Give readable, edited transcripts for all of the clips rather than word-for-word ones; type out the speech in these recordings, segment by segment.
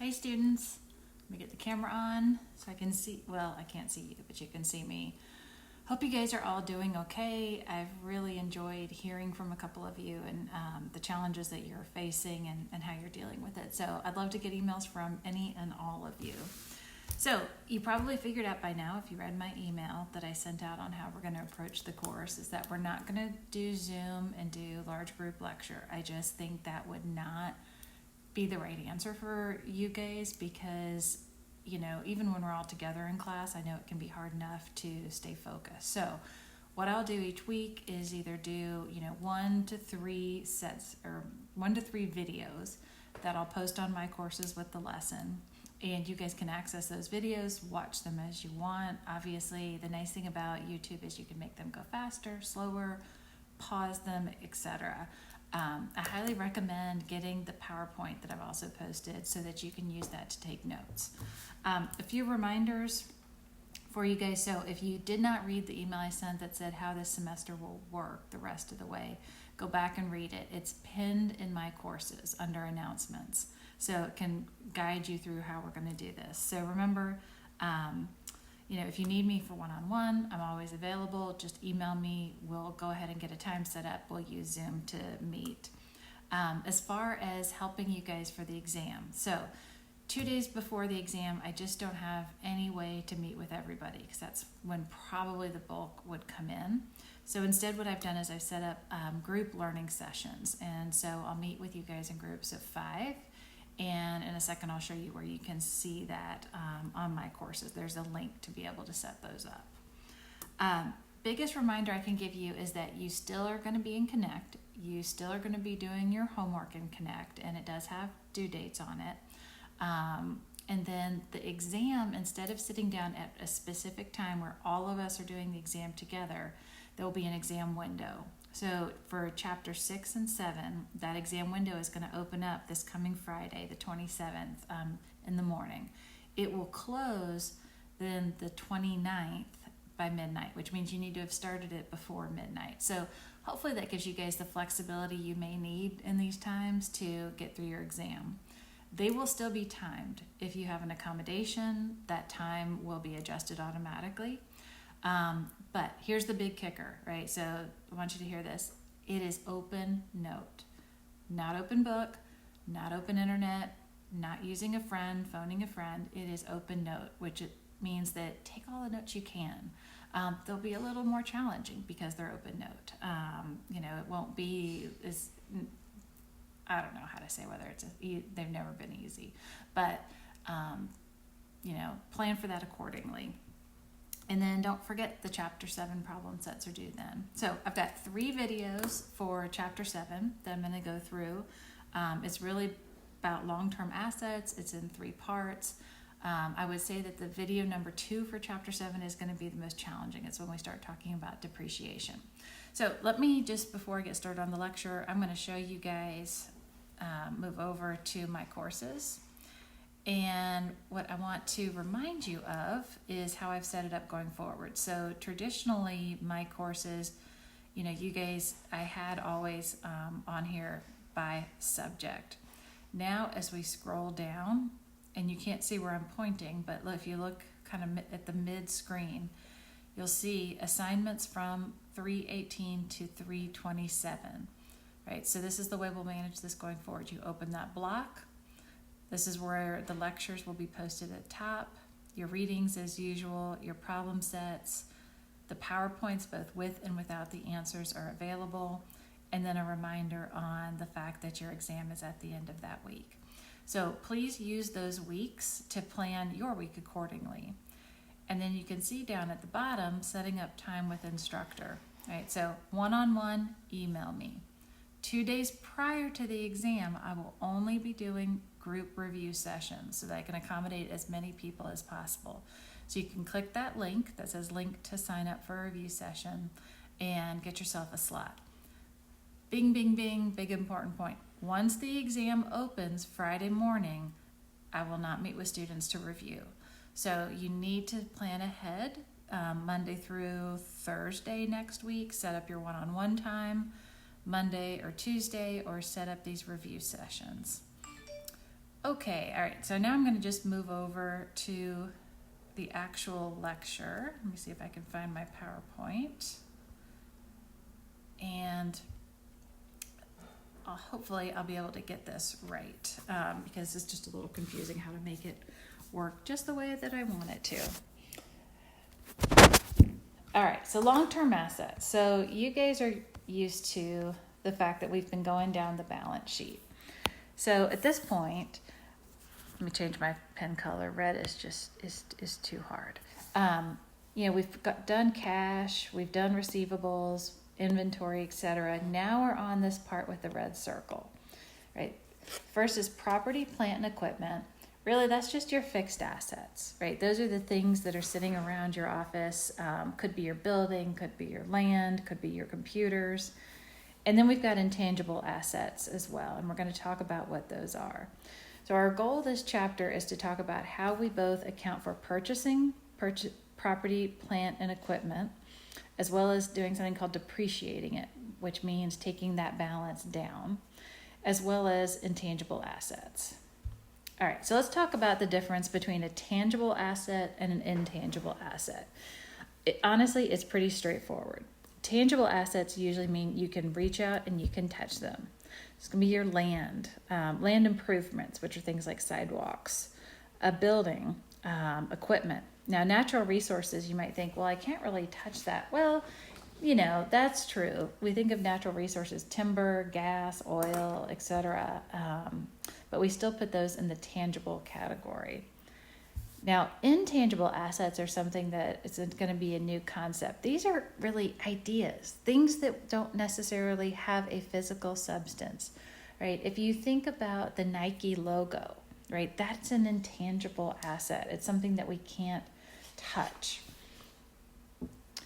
Hey students, let me get the camera on so I can see, well, I can't see you, but you can see me. Hope you guys are all doing okay. I've really enjoyed hearing from a couple of you and the challenges that you're facing and how you're dealing with it. So I'd love to get emails from any and all of you. So you probably figured out by now, if you read my email that I sent out on how we're going to approach the course, is that we're not going to do Zoom and do large group lecture. I just think that would not be the right answer for you guys because, you know, even when we're all together in class, I know it can be hard enough to stay focused. So what I'll do each week is either do, 1 to 3 sets or 1 to 3 videos that I'll post on my courses with the lesson. And you guys can access those videos, watch them as you want. Obviously, the nice thing about YouTube is you can make them go faster, slower, pause them, etc. I highly recommend getting the PowerPoint that I've also posted so that you can use that to take notes. A few reminders for you guys. So if you did not read the email I sent that said how this semester will work the rest of the way, go back and read it. It's pinned in my courses under announcements. So it can guide you through how we're going to do this. So remember, if you need me for one-on-one, I'm always available. Just email me. We'll go ahead and get a time set up. We'll use Zoom to meet. As far as helping you guys for the exam. So 2 days before the exam, I just don't have any way to meet with everybody because that's when probably the bulk would come in. So instead what I've done is I've set up group learning sessions. And so I'll meet with you guys in groups of 5. And in a second, I'll show you where you can see that on my courses. There's a link to be able to set those up. Biggest reminder I can give you is that you still are going to be in Connect. You still are going to be doing your homework in Connect, and it does have due dates on it. And then the exam, instead of sitting down at a specific time where all of us are doing the exam together, there will be an exam window. So for chapter 6 and 7, that exam window is going to open up this coming Friday, the 27th, in the morning. It will close then the 29th by midnight, which means you need to have started it before midnight. So hopefully that gives you guys the flexibility you may need in these times to get through your exam. They will still be timed. If you have an accommodation, that time will be adjusted automatically. But here's the big kicker, right? So I want you to hear this. It is open note, not open book, not open internet, not using a friend, phoning a friend. It is open note, which it means that take all the notes you can. They'll be a little more challenging because they're open note. It won't be as, I don't know how to say whether they've never been easy, but, plan for that accordingly. And then don't forget the Chapter 7 problem sets are due then. So I've got 3 videos for Chapter 7 that I'm going to go through. It's really about long-term assets. It's in 3 parts. I would say that the video number 2 for Chapter 7 is going to be the most challenging. It's when we start talking about depreciation. So let me just, before I get started on the lecture, I'm going to show you guys, move over to my courses. And what I want to remind you of is how I've set it up going forward. So traditionally, my courses, you guys, I had always on here by subject. Now, as we scroll down, and you can't see where I'm pointing, but if you look kind of at the mid-screen, you'll see assignments from 318 to 327, right? So this is the way we'll manage this going forward. You open that block. This is where the lectures will be posted at the top, your readings as usual, your problem sets, the PowerPoints both with and without the answers are available, and then a reminder on the fact that your exam is at the end of that week. So please use those weeks to plan your week accordingly. And then you can see down at the bottom, setting up time with instructor, right? So one-on-one, email me. 2 days prior to the exam, I will only be doing group review sessions so that I can accommodate as many people as possible. So you can click that link that says link to sign up for a review session and get yourself a slot. Bing, bing, bing, big important point. Once the exam opens Friday morning, I will not meet with students to review. So you need to plan ahead, Monday through Thursday next week, set up your one-on-one time, Monday or Tuesday, or set up these review sessions. Okay, all right, so now I'm going to just move over to the actual lecture. Let me see if I can find my PowerPoint. And hopefully I'll be able to get this right, because it's just a little confusing how to make it work just the way that I want it to. All right, so long-term assets. So you guys are used to the fact that we've been going down the balance sheet. So at this point, let me change my pen color. Red is just is too hard. We've done cash, we've done receivables, inventory, etc. Now we're on this part with the red circle, right? First is property, plant, and equipment. Really, that's just your fixed assets, right? Those are the things that are sitting around your office. Could be your building, could be your land, could be your computers. And then we've got intangible assets as well, and we're going to talk about what those are. So our goal this chapter is to talk about how we both account for purchasing property, plant, and equipment, as well as doing something called depreciating it, which means taking that balance down, as well as intangible assets. All right, so let's talk about the difference between a tangible asset and an intangible asset. Honestly, it's pretty straightforward. Tangible assets usually mean you can reach out and you can touch them. It's going to be your land improvements, which are things like sidewalks, a building, equipment. Now, natural resources, you might think, well, I can't really touch that. Well, that's true. We think of natural resources, timber, gas, oil, etc. But we still put those in the tangible category. Now, intangible assets are something that is going to be a new concept. These are really ideas, things that don't necessarily have a physical substance, right? If you think about the Nike logo, right, that's an intangible asset. It's something that we can't touch.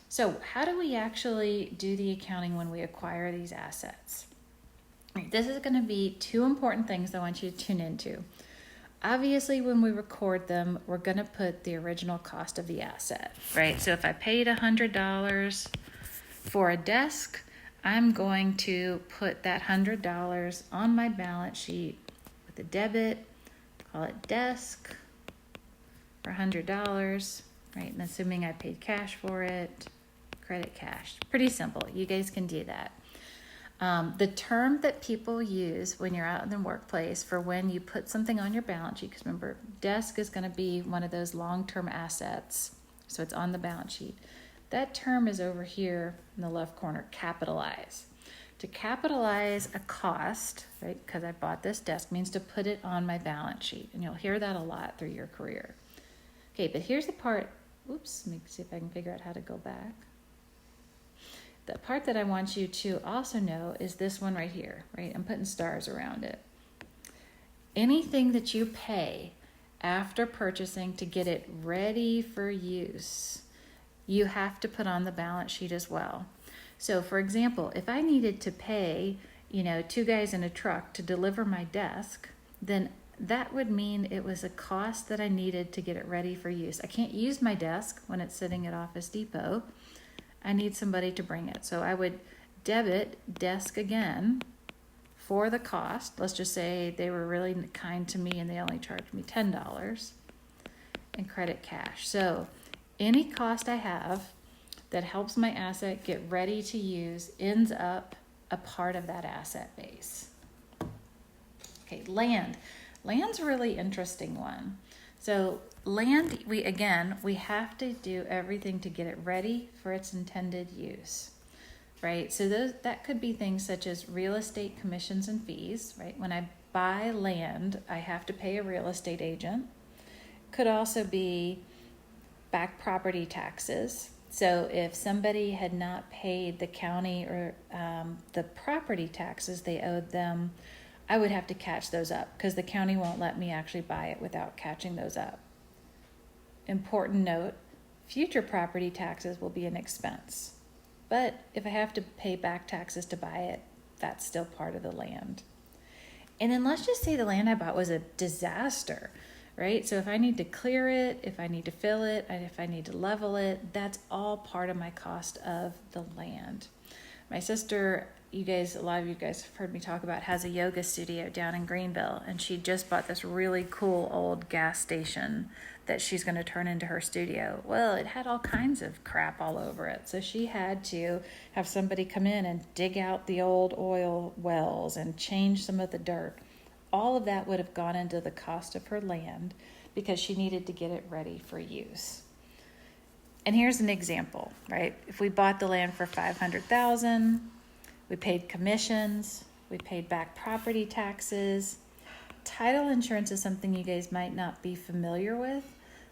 So how do we actually do the accounting when we acquire these assets? Right, this is going to be two important things I want you to tune into. Obviously, when we record them, we're going to put the original cost of the asset, right? So if I paid $100 for a desk, I'm going to put that $100 on my balance sheet with a debit, call it desk for $100, right? And assuming I paid cash for it, credit cash. Pretty simple. You guys can do that. The term that people use when you're out in the workplace for when you put something on your balance sheet, because remember, desk is going to be one of those long-term assets, so it's on the balance sheet. That term is over here in the left corner, capitalize. To capitalize a cost, right, because I bought this desk, means to put it on my balance sheet, and you'll hear that a lot through your career. Okay, but here's the part, oops, let me see if I can figure out how to go back. The part that I want you to also know is this one right here, right? I'm putting stars around it. Anything that you pay after purchasing to get it ready for use, you have to put on the balance sheet as well. So for example, if I needed to pay, two guys in a truck to deliver my desk, then that would mean it was a cost that I needed to get it ready for use. I can't use my desk when it's sitting at Office Depot. I need somebody to bring it. So I would debit desk again for the cost. Let's just say they were really kind to me and they only charged me $10, and credit cash. So any cost I have that helps my asset get ready to use ends up a part of that asset base. Okay, land. Land's a really interesting one. So land, we have to do everything to get it ready for its intended use, right? So that could be things such as real estate commissions and fees, right? When I buy land, I have to pay a real estate agent. Could also be back property taxes. So if somebody had not paid the county or the property taxes they owed them, I would have to catch those up because the county won't let me actually buy it without catching those up. Important note, future property taxes will be an expense. But if I have to pay back taxes to buy it, that's still part of the land. And then let's just say the land I bought was a disaster, right? So if I need to clear it, if I need to fill it, and if I need to level it, that's all part of my cost of the land. My sister a lot of you guys have heard me talk about, has a yoga studio down in Greenville, and she just bought this really cool old gas station that she's going to turn into her studio. Well, it had all kinds of crap all over it. So she had to have somebody come in and dig out the old oil wells and change some of the dirt. All of that would have gone into the cost of her land because she needed to get it ready for use. And here's an example, right? If we bought the land for $500,000, we paid commissions, we paid back property taxes. Title insurance is something you guys might not be familiar with,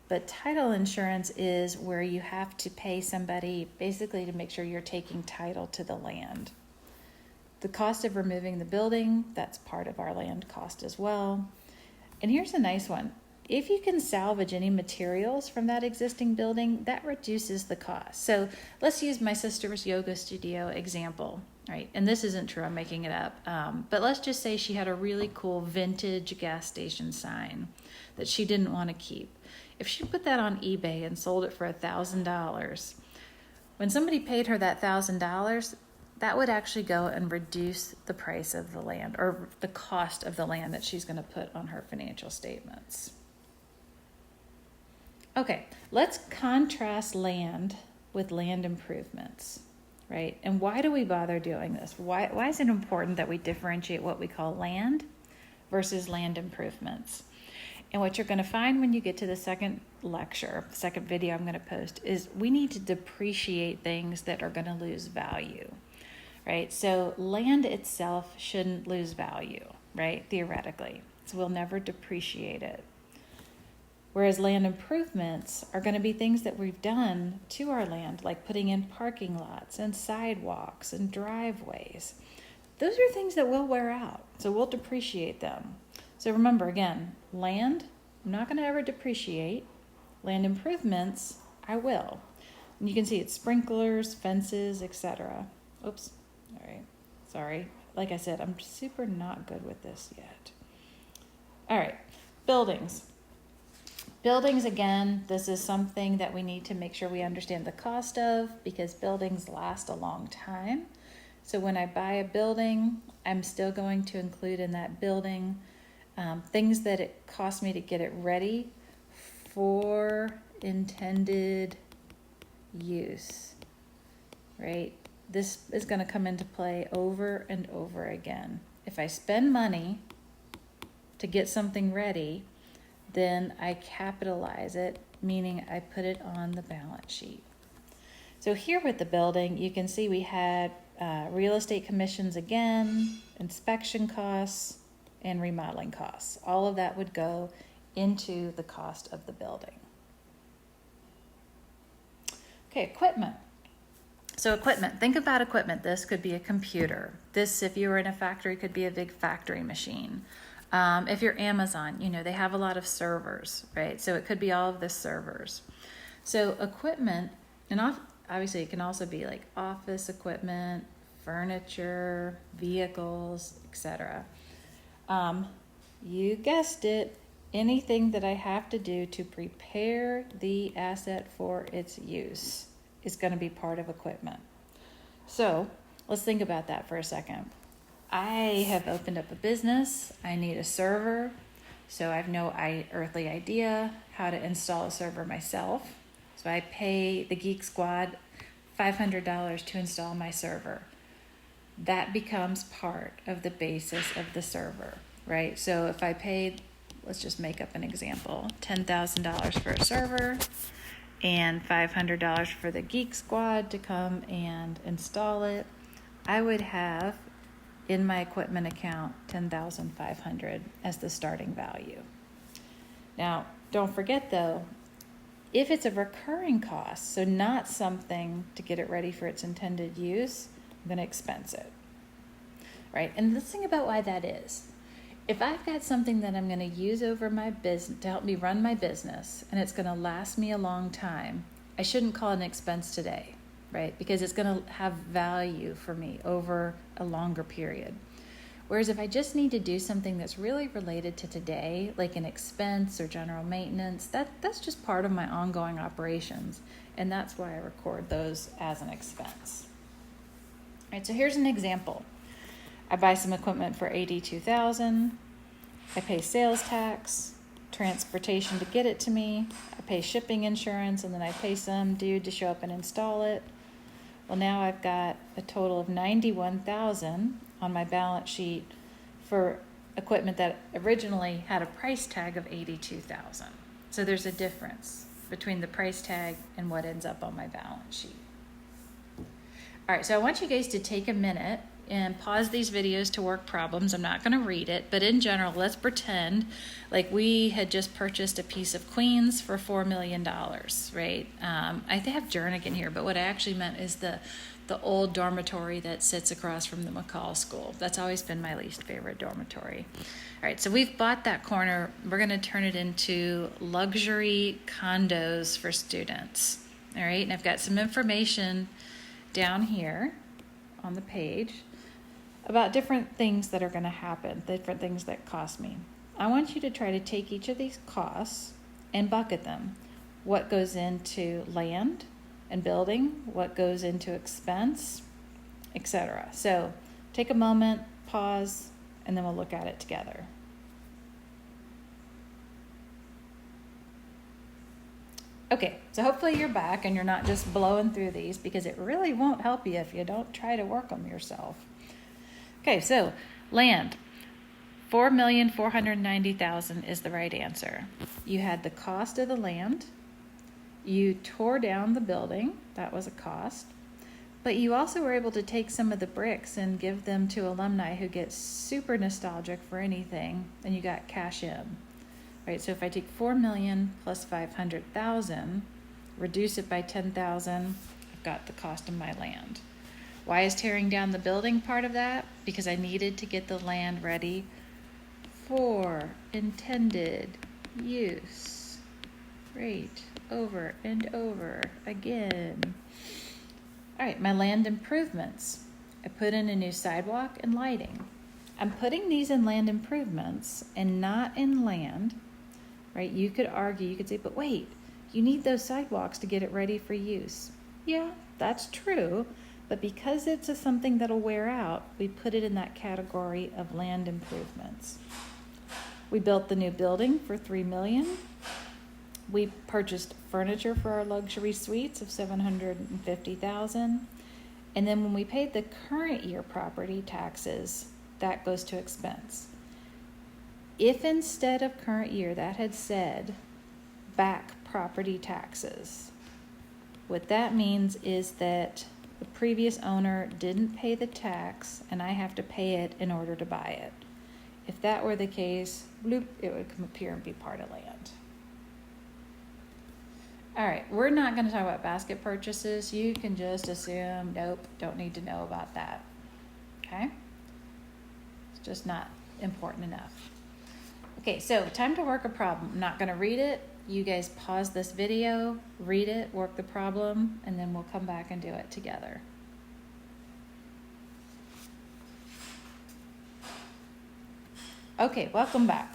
but title insurance is where you have to pay somebody basically to make sure you're taking title to the land. The cost of removing the building, that's part of our land cost as well. And here's a nice one. If you can salvage any materials from that existing building, that reduces the cost. So let's use my sister's yoga studio example, right? And this isn't true, I'm making it up. But let's just say she had a really cool vintage gas station sign that she didn't want to keep. If she put that on eBay and sold it for $1,000, when somebody paid her that $1,000, that would actually go and reduce the price of the land, or the cost of the land that she's going to put on her financial statements. Okay, let's contrast land with land improvements, right? And why do we bother doing this? Why is it important that we differentiate what we call land versus land improvements? And what you're going to find when you get to the second video I'm going to post, is we need to depreciate things that are going to lose value, right? So land itself shouldn't lose value, right? Theoretically. So we'll never depreciate it. Whereas land improvements are going to be things that we've done to our land, like putting in parking lots and sidewalks and driveways. Those are things that will wear out, so we'll depreciate them. So remember, again, land, I'm not going to ever depreciate. Land improvements, I will. And you can see it's sprinklers, fences, etc. Oops, all right, sorry. Like I said, I'm super not good with this yet. All right, buildings. Buildings, again, this is something that we need to make sure we understand the cost of, because buildings last a long time. So when I buy a building, I'm still going to include in that building things that it cost me to get it ready for intended use, right? This is going to come into play over and over again. If I spend money to get something ready, then I capitalize it, meaning I put it on the balance sheet. So here with the building, you can see we had real estate commissions again, inspection costs, and remodeling costs. All of that would go into the cost of the building. Okay, equipment. So equipment, think about equipment. This could be a computer. This, if you were in a factory, could be a big factory machine. If you're Amazon, they have a lot of servers, right? So it could be all of the servers. So equipment, and obviously it can also be like office equipment, furniture, vehicles, etc. You guessed it, anything that I have to do to prepare the asset for its use is going to be part of equipment. So let's think about that for a second. I have opened up a business. I need a server. So I have no earthly idea how to install a server myself. So I pay the Geek Squad $500 to install my server. That becomes part of the basis of the server, right? So if I paid, let's just make up an example, $10,000 for a server and $500 for the Geek Squad to come and install it, I would have in my equipment account $10,500 as the starting value. Now, don't forget though, if it's a recurring cost, so not something to get it ready for its intended use, I'm going to expense it, right? And let's think about why that is. If I've got something that I'm going to use over my business to help me run my business, and it's going to last me a long time, I shouldn't call it an expense today, right? Because it's going to have value for me over a longer period. Whereas if I just need to do something that's really related to today, like an expense or general maintenance, that's just part of my ongoing operations. And that's why I record those as an expense. right, so here's an example. I buy some equipment for $82,000. I pay sales tax, transportation to get it to me. I pay shipping insurance, and then I pay some dude to show up and install it. Well, now I've got a total of $91,000 on my balance sheet for equipment that originally had a price tag of $82,000. So there's a difference between the price tag and what ends up on my balance sheet. All right, so I want you guys to take a minute and pause these videos to work problems. I'm not going to read it, but in general, let's pretend like we had just purchased a piece of Queens for $4 million, right? I have Jernigan here, but what I actually meant is the old dormitory that sits across from the McCall School. That's always been my least favorite dormitory. All right, so we've bought that corner. We're going to turn it into luxury condos for students. All right, and I've got some information down here on the page about different things that are going to happen, different things that cost me. I want you to try to take each of these costs and bucket them. What goes into land and building, what goes into expense, etc. So take a moment, pause, and then we'll look at it together. Okay, so hopefully you're back and you're not just blowing through these, because it really won't help you if you don't try to work them yourself. Okay, so land, $4,490,000 is the right answer. You had the cost of the land, you tore down the building, that was a cost, but you also were able to take some of the bricks and give them to alumni who get super nostalgic for anything, and you got cash in. Right, so if I take 4 million plus 500,000, reduce it by 10,000, I've got the cost of my land. Why is tearing down the building part of that? Because I needed to get the land ready for intended use. Great, over and over again. All right, my land improvements. I put in a new sidewalk and lighting. I'm putting these in land improvements and not in land. Right? You could argue, you could say, but wait, you need those sidewalks to get it ready for use. Yeah, that's true, but because it's something that'll wear out, we put it in that category of land improvements. We built the new building for $3 million. We purchased furniture for our luxury suites of $750,000. And then when we paid the current year property taxes, that goes to expense. If instead of current year that had said back property taxes, what that means is that the previous owner didn't pay the tax and I have to pay it in order to buy it. If that were the case, bloop, it would come up here and be part of land. All right, we're not going to talk about basket purchases. You can just assume, nope, don't need to know about that. Okay? It's just not important enough. Okay, so time to work a problem. I'm not going to read it. You guys pause this video, read it, work the problem, and then we'll come back and do it together. Okay, welcome back.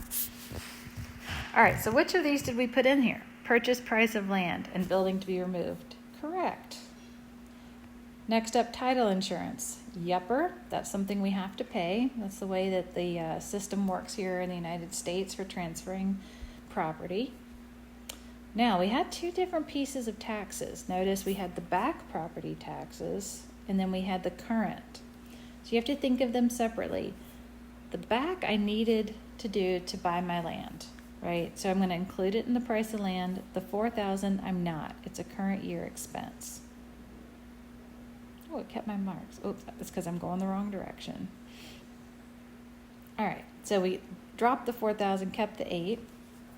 All right, so which of these did we put in here? Purchase price of land and building to be removed. Correct. Next up, title insurance. Yepper, that's something we have to pay. That's the way that the system works here in the United States for transferring property. Now, we had two different pieces of taxes. Notice we had the back property taxes, and then we had the current. So you have to think of them separately. The back I needed to do to buy my land, right? So I'm going to include it in the price of land. The $4,000, I'm not. It's a current year expense. Oh, it kept my marks. Oops, that's because I'm going the wrong direction. All right, so we dropped the 4,000, kept the 8.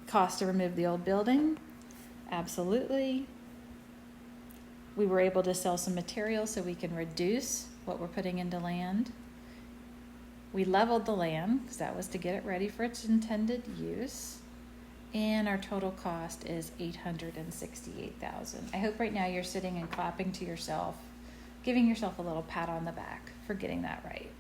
Cost to remove the old building? Absolutely. We were able to sell some material so we can reduce what we're putting into land. We leveled the land because that was to get it ready for its intended use. And our total cost is $868,000. I hope right now you're sitting and clapping to yourself, giving yourself a little pat on the back for getting that right.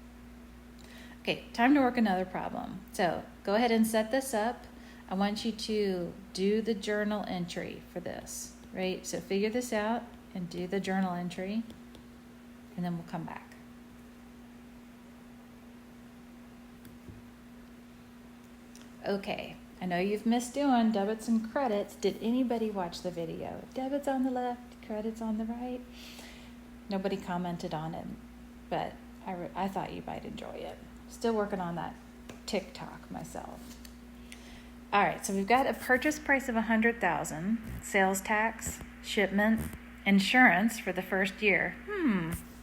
Okay, time to work another problem. So go ahead and set this up. I want you to do the journal entry for this, right? So figure this out and do the journal entry, and then we'll come back. Okay, I know you've missed doing debits and credits. Did anybody watch the video? Debits on the left, credits on the right. Nobody commented on it, but I thought you might enjoy it. Still working on that TikTok myself. All right, so we've got a purchase price of $100,000, sales tax, shipment, insurance for the first year.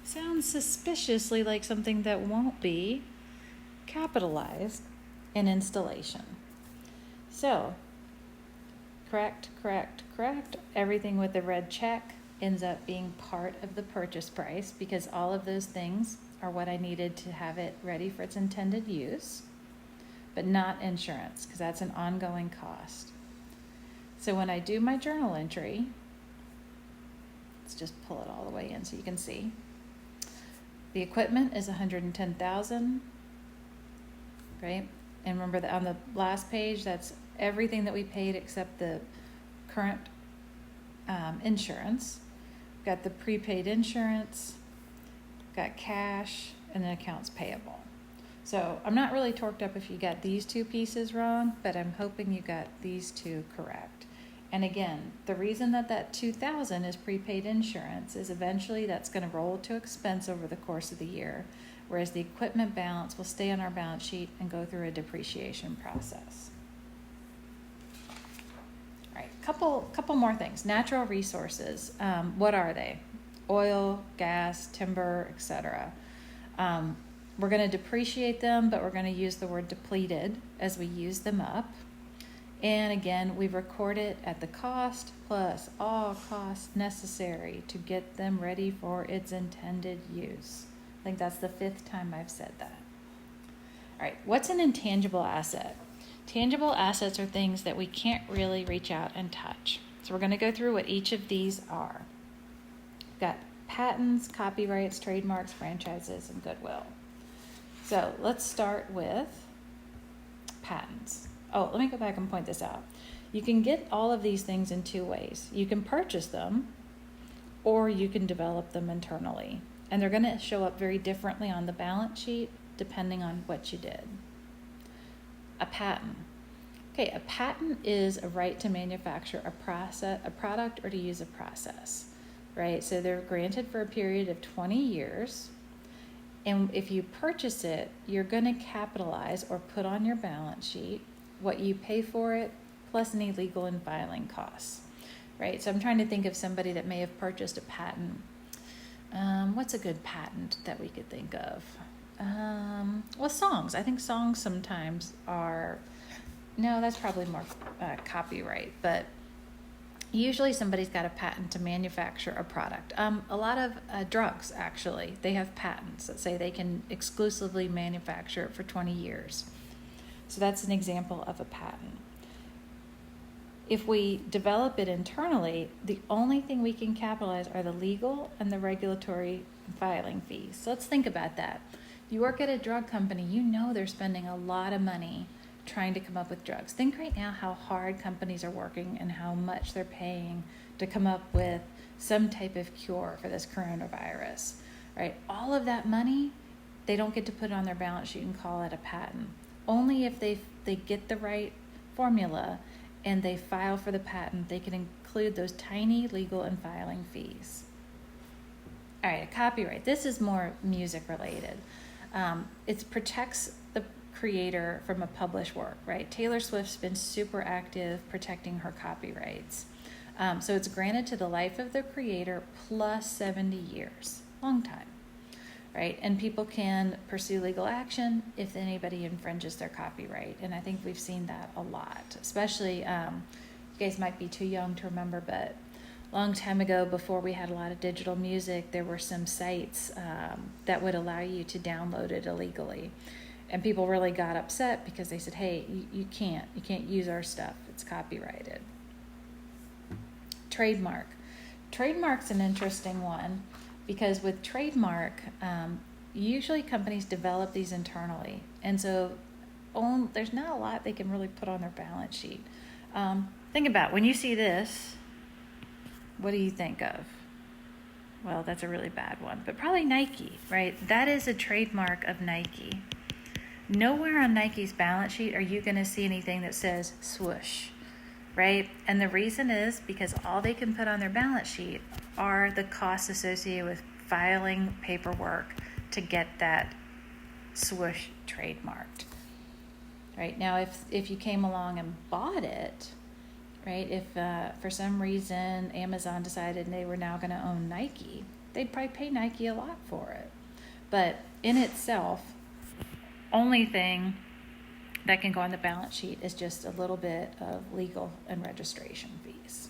Sounds suspiciously like something that won't be capitalized in installation. So, correct. Everything with the red check ends up being part of the purchase price because all of those things are what I needed to have it ready for its intended use, but not insurance because that's an ongoing cost. So when I do my journal entry, let's just pull it all the way in so you can see. The equipment is $110,000, right? And remember that on the last page, that's everything that we paid except the current insurance. Got the prepaid insurance, got cash, and then accounts payable. So I'm not really torqued up if you got these two pieces wrong, but I'm hoping you got these two correct. And again, the reason that $2,000 is prepaid insurance is eventually that's going to roll to expense over the course of the year, whereas the equipment balance will stay on our balance sheet and go through a depreciation process. All right, couple more things. Natural resources, what are they? Oil, gas, timber, etc. We're going to depreciate them, but we're going to use the word depleted as we use them up. And again, we record it at the cost plus all costs necessary to get them ready for its intended use. I think that's the 5th time I've said that. All right, what's an intangible asset? Tangible assets are things that we can't really reach out and touch. So we're going to go through what each of these are. We've got patents, copyrights, trademarks, franchises, and goodwill. So let's start with patents. Oh, let me go back and point this out. You can get all of these things in 2 ways. You can purchase them, or you can develop them internally. And they're going to show up very differently on the balance sheet depending on what you did. A patent. Okay, a patent is a right to manufacture a product, or to use a process, right? So they're granted for a period of 20 years. And if you purchase it, you're going to capitalize or put on your balance sheet what you pay for it, plus any legal and filing costs, right? So I'm trying to think of somebody that may have purchased a patent. What's a good patent that we could think of? Well, songs. I think songs sometimes are, no, that's probably more copyright, but usually somebody's got a patent to manufacture a product. A lot of drugs, actually, they have patents that say they can exclusively manufacture it for 20 years. So that's an example of a patent. If we develop it internally, the only thing we can capitalize are the legal and the regulatory filing fees. So let's think about that. You work at a drug company, you know they're spending a lot of money trying to come up with drugs. Think right now how hard companies are working and how much they're paying to come up with some type of cure for this coronavirus, right? All of that money, they don't get to put it on their balance sheet and call it a patent. Only if they get the right formula and they file for the patent, they can include those tiny legal and filing fees. All right, a copyright. This is more music related. It protects the creator from a published work, right? Taylor Swift's been super active protecting her copyrights. So it's granted to the life of the creator plus 70 years. Long time. Right? And people can pursue legal action if anybody infringes their copyright. And I think we've seen that a lot, especially, you guys might be too young to remember, but a long time ago, before we had a lot of digital music, there were some sites that would allow you to download it illegally. And people really got upset because they said, hey, you can't use our stuff. It's copyrighted. Trademark. Trademark's an interesting one. Because with trademark, usually companies develop these internally. And so there's not a lot they can really put on their balance sheet. Think about when you see this, what do you think of? Well, that's a really bad one, but probably Nike, right? That is a trademark of Nike. nowhere on Nike's balance sheet are you going to see anything that says swoosh, right? And the reason is because all they can put on their balance sheet are the costs associated with filing paperwork to get that swoosh trademarked. Right now, if you came along and bought it, right, if for some reason Amazon decided they were now going to own Nike, they'd probably pay Nike a lot for it. But in itself, only thing that can go on the balance sheet is just a little bit of legal and registration fees.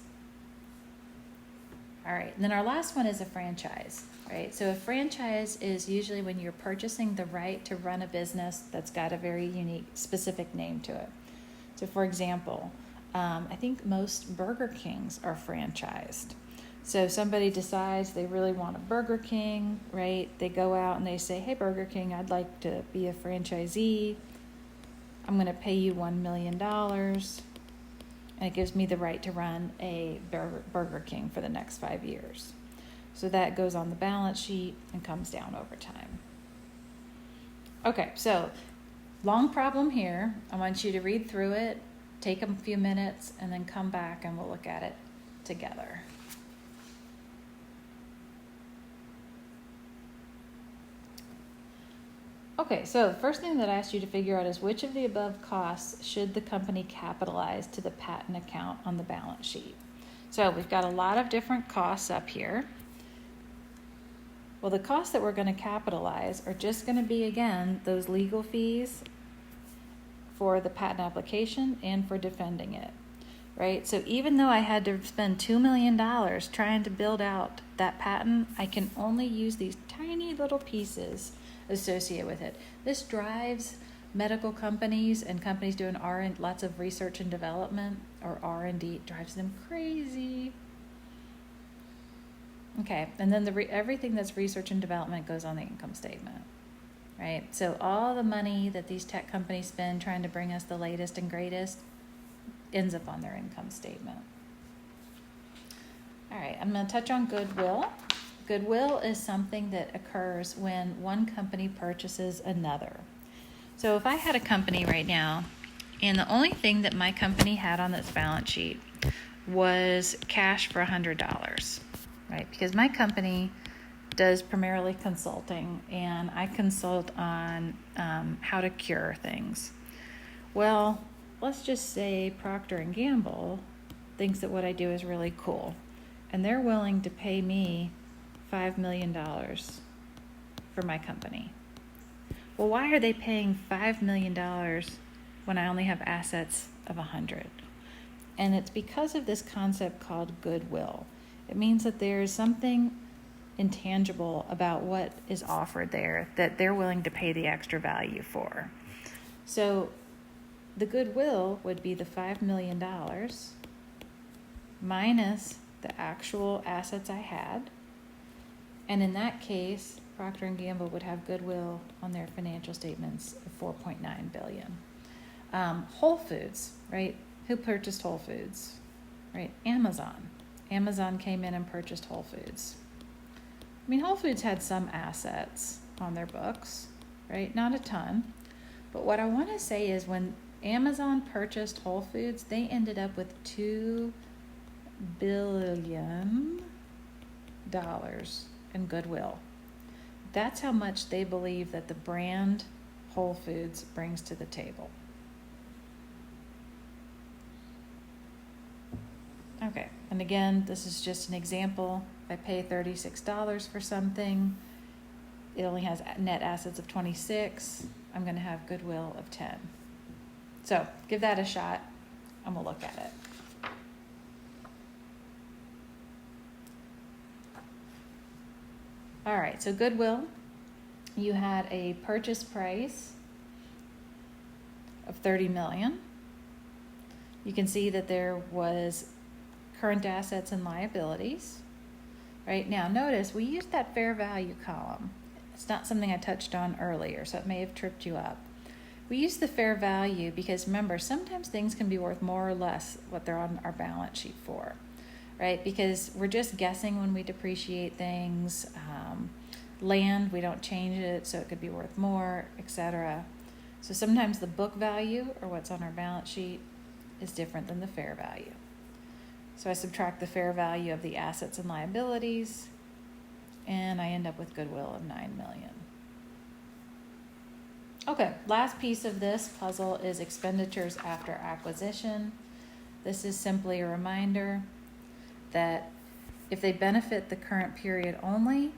All right, and then our last one is a franchise, right? So a franchise is usually when you're purchasing the right to run a business that's got a very unique, specific name to it. So for example, I think most Burger Kings are franchised. So somebody decides they really want a Burger King, right? They go out and they say, hey, Burger King, I'd like to be a franchisee. I'm going to pay you $1 million. And it gives me the right to run a Burger King for the next 5 years. So that goes on the balance sheet and comes down over time. Okay, so long problem here. I want you to read through it, take a few minutes, and then come back and we'll look at it together. Okay, so the first thing that I asked you to figure out is which of the above costs should the company capitalize to the patent account on the balance sheet? So we've got a lot of different costs up here. Well, the costs that we're going to capitalize are just going to be, again, those legal fees for the patent application and for defending it, right? So even though I had to spend $2 million trying to build out that patent, I can only use these tiny little pieces associated with it. This drives medical companies and companies doing lots of research and development, or R&D, drives them crazy. Okay, and then everything that's research and development goes on the income statement, right? So all the money that these tech companies spend trying to bring us the latest and greatest ends up on their income statement. All right, I'm going to touch on goodwill. Goodwill is something that occurs when one company purchases another. So if I had a company right now, and the only thing that my company had on its balance sheet was cash for $100, right? Because my company does primarily consulting, and I consult on how to cure things. Well, let's just say Procter & Gamble thinks that what I do is really cool, and they're willing to pay me $5 million for my company. Well, why are they paying $5 million when I only have assets of 100? And it's because of this concept called goodwill. It means that there is something intangible about what is offered there that they're willing to pay the extra value for. So the goodwill would be the $5 million minus the actual assets I had. And in that case, Procter & Gamble would have goodwill on their financial statements of $4.9 billion. Whole Foods, right? Who purchased Whole Foods? Right? Amazon. Amazon came in and purchased Whole Foods. I mean, Whole Foods had some assets on their books, right? Not a ton. But what I want to say is when Amazon purchased Whole Foods, they ended up with $2 billion in goodwill. That's how much they believe that the brand Whole Foods brings to the table. Okay, and again, this is just an example. If I pay $36 for something, it only has net assets of 26. I'm going to have goodwill of 10. So give that a shot, and we'll look at it. All right, so goodwill, you had a purchase price of $30 million. You can see that there was current assets and liabilities. Right now, notice we used that fair value column. It's not something I touched on earlier, so it may have tripped you up. We use the fair value because, remember, sometimes things can be worth more or less what they're on our balance sheet for. Right? Because we're just guessing when we depreciate things. Land, we don't change it, so it could be worth more, etc. So sometimes the book value, or what's on our balance sheet, is different than the fair value. So I subtract the fair value of the assets and liabilities, and I end up with goodwill of $9 million. Okay, last piece of this puzzle is expenditures after acquisition. This is simply a reminder that if they benefit the current period only,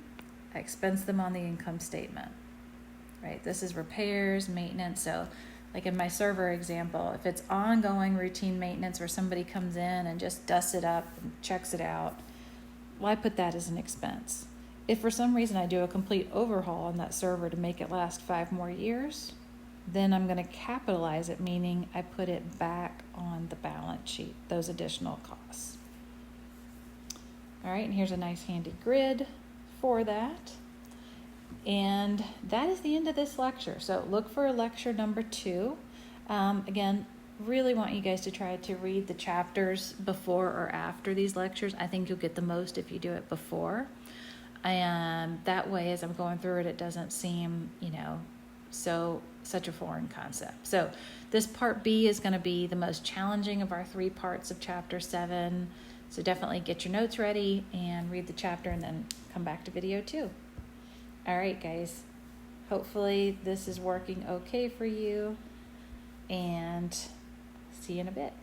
I expense them on the income statement, right? This is repairs, maintenance. So like in my server example, if it's ongoing routine maintenance where somebody comes in and just dusts it up and checks it out, well, I put that as an expense. If for some reason I do a complete overhaul on that server to make it last 5 more years, then I'm going to capitalize it, meaning I put it back on the balance sheet, those additional costs. All right, and here's a nice handy grid for that. And that is the end of this lecture. So look for lecture number 2. Again, really want you guys to try to read the chapters before or after these lectures. I think you'll get the most if you do it before. And that way, as I'm going through it, it doesn't seem, such a foreign concept. So this part B is going to be the most challenging of our 3 parts of chapter 7. So definitely get your notes ready and read the chapter and then come back to video 2. All right, guys. Hopefully this is working okay for you, and see you in a bit.